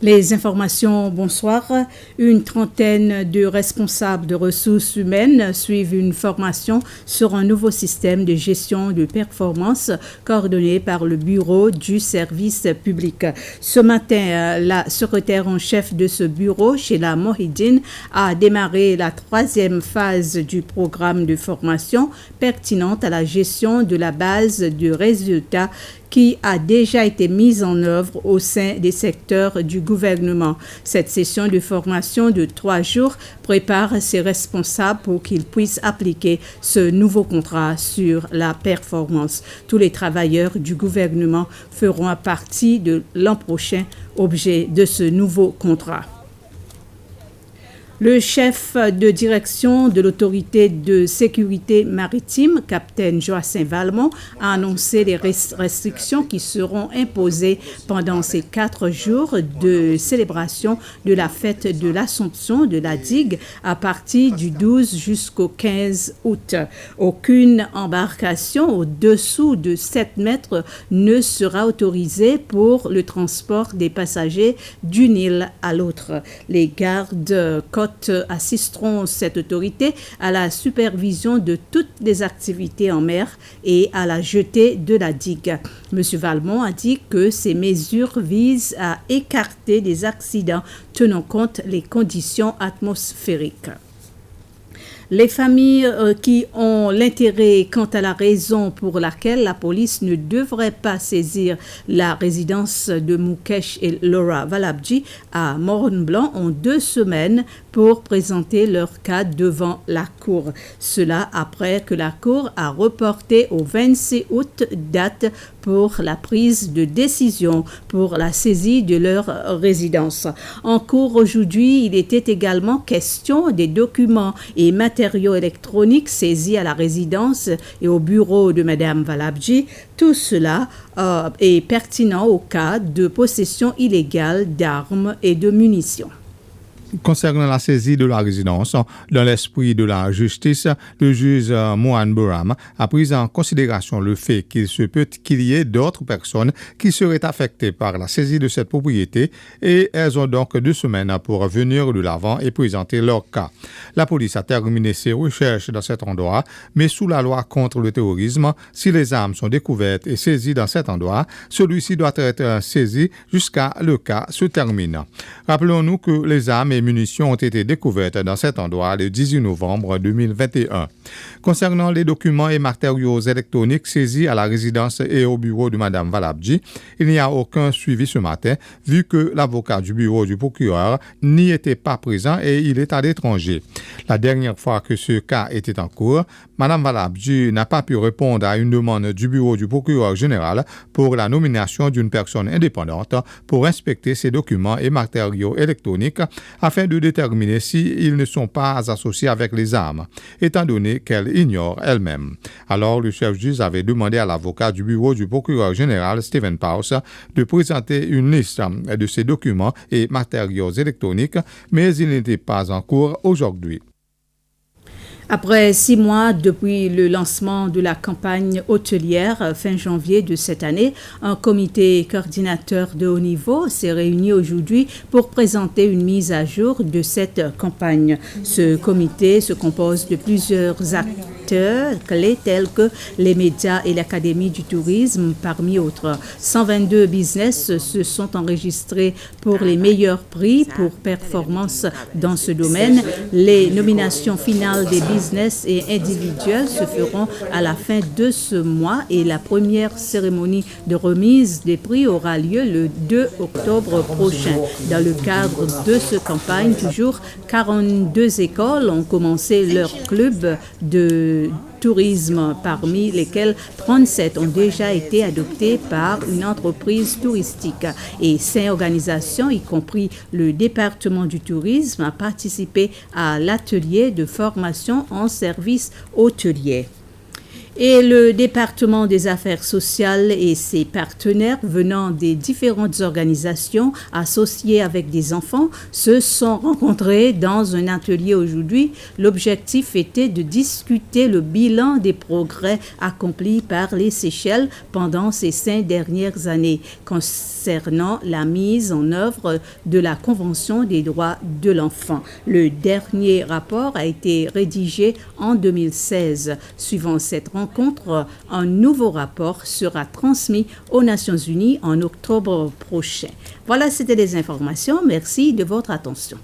Les informations, bonsoir. Une trentaine de responsables de ressources humaines suivent une formation sur un nouveau système de gestion de performance coordonné par le Bureau du service public. Ce matin, la secrétaire en chef de ce bureau, Sheila Mohidine, a démarré la troisième phase du programme de formation pertinente à la gestion de la base de résultats qui a déjà été mise en œuvre au sein des secteurs du gouvernement. Cette session de formation de 3 jours prépare ses responsables pour qu'ils puissent appliquer ce nouveau contrat sur la performance. Tous les travailleurs du gouvernement feront partie de l'an prochain objet de ce nouveau contrat. Le chef de direction de l'autorité de sécurité maritime, capitaine Joachim Valmont, a annoncé les restrictions qui seront imposées pendant ces 4 jours de célébration de la fête de l'Assomption de la digue à partir du 12 jusqu'au 15 août. Aucune embarcation au-dessous de 7 mètres ne sera autorisée pour le transport des passagers d'une île à l'autre. Les gardes-côtes assisteront cette autorité à la supervision de toutes les activités en mer et à la jetée de la digue. M. Valmont a dit que ces mesures visent à écarter des accidents tenant compte des conditions atmosphériques. Les familles qui ont l'intérêt quant à la raison pour laquelle la police ne devrait pas saisir la résidence de Moukesh et Laura Valabji à Morne-Blanc ont 2 semaines pour présenter leur cas devant la Cour. Cela après que la Cour a reporté au 26 août date pour la prise de décision pour la saisie de leur résidence. En cours aujourd'hui, il était également question des documents et matériaux électroniques saisis à la résidence et au bureau de Mme Valabji. Tout cela est pertinent au cas de possession illégale d'armes et de munitions. Concernant la saisie de la résidence, dans l'esprit de la justice, le juge Mohan Boram a pris en considération le fait qu'il se peut qu'il y ait d'autres personnes qui seraient affectées par la saisie de cette propriété et elles ont donc 2 semaines pour venir de l'avant et présenter leur cas. La police a terminé ses recherches dans cet endroit, mais sous la loi contre le terrorisme, si les armes sont découvertes et saisies dans cet endroit, celui-ci doit être saisi jusqu'à le cas se termine. Rappelons-nous que les armes et munitions ont été découvertes dans cet endroit le 18 novembre 2021. Concernant les documents et matériaux électroniques saisis à la résidence et au bureau de Mme Valabji, il n'y a aucun suivi ce matin vu que l'avocat du bureau du procureur n'y était pas présent et il est à l'étranger. La dernière fois que ce cas était en cours, Mme Valabji n'a pas pu répondre à une demande du bureau du procureur général pour la nomination d'une personne indépendante pour inspecter ces documents et matériaux électroniques afin de déterminer s'ils ne sont pas associés avec les armes, étant donné qu'elle ignore elle-même. Alors, le chef-juge avait demandé à l'avocat du bureau du procureur général, Stephen Powers, de présenter une liste de ces documents et matériaux électroniques, mais il n'était pas en cours aujourd'hui. Après 6 mois depuis le lancement de la campagne hôtelière fin janvier de cette année, un comité coordinateur de haut niveau s'est réuni aujourd'hui pour présenter une mise à jour de cette campagne. Ce comité se compose de plusieurs acteurs clés tels que les médias et l'Académie du tourisme parmi autres. 122 business se sont enregistrés pour les meilleurs prix pour performance dans ce domaine. Les nominations finales des business et individuels se feront à la fin de ce mois et la première cérémonie de remise des prix aura lieu le 2 octobre prochain. Dans le cadre de cette campagne, toujours 42 écoles ont commencé leur club de tourisme, parmi lesquels 37 ont déjà été adoptés par une entreprise touristique et 5 organisations, y compris le département du tourisme, a participé à l'atelier de formation en service hôtelier. Et le département des affaires sociales et ses partenaires venant des différentes organisations associées avec des enfants se sont rencontrés dans un atelier aujourd'hui. L'objectif était de discuter le bilan des progrès accomplis par les Seychelles pendant ces 5 dernières années concernant la mise en œuvre de la Convention des droits de l'enfant. Le dernier rapport a été rédigé en 2016. Suivant cette rencontre, un nouveau rapport sera transmis aux Nations Unies en octobre prochain. Voilà, c'était les informations. Merci de votre attention.